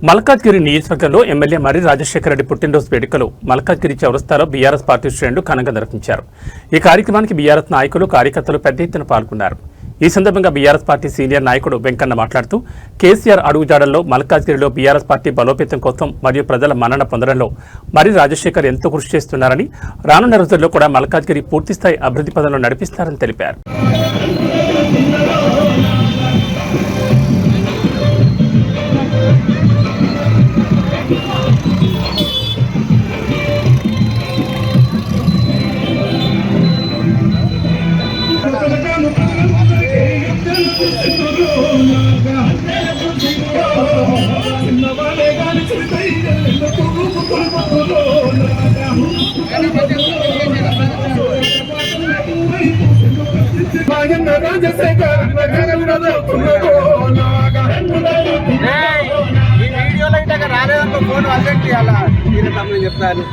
మల్కాజ్గిరి నియోజకవర్గంలో ఎమ్మెల్యే మర్రి రాజశేఖర రెడ్డి పుట్టినరోజు వేడుకలు మల్కాజ్గిరి చౌరస్తాలో బీఆర్ఎస్ పార్టీ శ్రేణులు ఘనంగా నిర్వహించారు. ఈ కార్యక్రమానికి బీఆర్ఎస్ నాయకులు కార్యకర్తలు పెద్ద ఎత్తున పాల్గొన్నారు. ఈ సందర్భంగా బీఆర్ఎస్ పార్టీ సీనియర్ నాయకుడు వెంకన్న మాట్లాడుతూ కేసీఆర్ అడుగుజాడల్లో మల్కాజ్గిరిలో బీఆర్ఎస్ పార్టీ బలోపేతం కోసం మరియు ప్రజల మన్నన పొందడంలో మర్రి రాజశేఖర్ ఎంతో కృషి చేస్తున్నారని, రానున్న రోజుల్లో కూడా మల్కాజ్గిరి పూర్తిస్థాయి అభివృద్ధి పదంలో నడిపిస్తారని తెలిపారు. రాలేదంటే ఫోన్ అసెంట్ అలా నేను తమ్ముడు చెప్తాను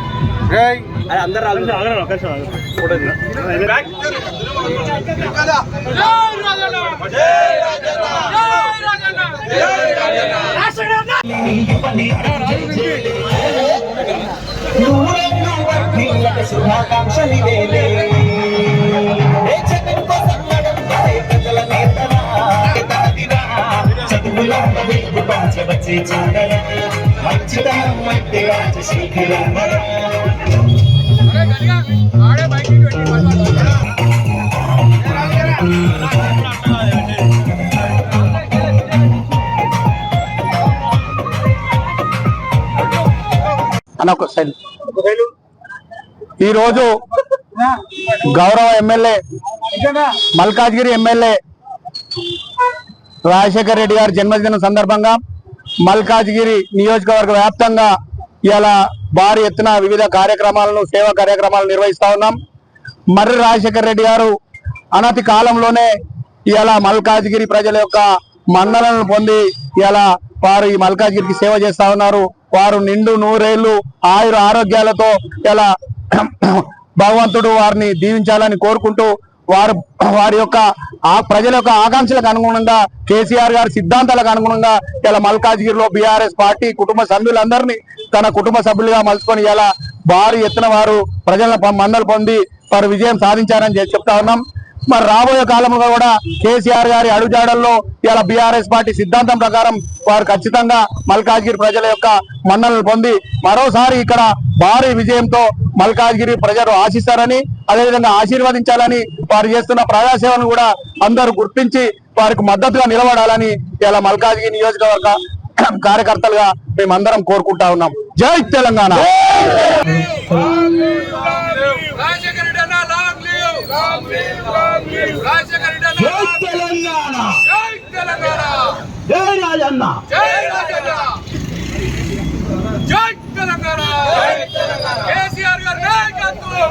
అందరూ ఈరోజు గౌరవ ఎమ్మెల్యే మల్కాజ్గిరి ఎమ్మెల్యే రాజశేఖర్ రెడ్డి గారి జన్మదినం సందర్భంగా మల్కాజ్గిరి నియోజకవర్గ వ్యాప్తంగా ఇలా భారీ ఎత్తున వివిధ కార్యక్రమాలను సేవా కార్యక్రమాలు నిర్వహిస్తా ఉన్నాం. మర్రి రాజశేఖర్ రెడ్డి గారు అనతి కాలంలోనే ఇలా మల్కాజ్గిరి ప్రజల యొక్క మన్ననలను పొంది ఇలా వారు ఈ మల్కాజ్గిరికి సేవ చేస్తా ఉన్నారు. వారు నిండు నూరేళ్లు ఆయుర ఆరోగ్యాలతో ఇలా భగవంతుడు వారిని దీవించాలని కోరుకుంటూ వారి యొక్క ప్రజల యొక్క ఆకాంక్షలకు అనుగుణంగా కేసీఆర్ గారి సిద్ధాంతాలకు అనుగుణంగా ఇలా మల్కాజ్గిరిలో బీఆర్ఎస్ పార్టీ కుటుంబ సభ్యులందరినీ తన కుటుంబ సభ్యులుగా మలుచుకొని ఇలా భారీ ఎత్తున వారు ప్రజల మన్నలు పొంది వారు విజయం సాధించారని చెప్తా ఉన్నాం. మరి రాబోయే కాలంలో కూడా కేసీఆర్ గారి అడుగుజాడల్లో ఇలా బీఆర్ఎస్ పార్టీ సిద్ధాంతం ప్రకారం వారు ఖచ్చితంగా మల్కాజ్గిరి ప్రజల యొక్క మన్ననలు పొంది మరోసారి ఇక్కడ భారీ విజయంతో మల్కాజ్గిరి ప్రజలు ఆశిస్తారని, అదేవిధంగా ఆశీర్వదించాలని, వారు చేస్తున్న ప్రజాసేవను కూడా అందరూ గుర్తించి వారికి మద్దతుగా నిలబడాలని ఇలా మల్కాజ్గిరి నియోజకవర్గ కార్యకర్తలుగా మేమందరం కోరుకుంటా ఉన్నాం. జై తెలంగాణ. కేసీఆర్ గారి నాయకత్వం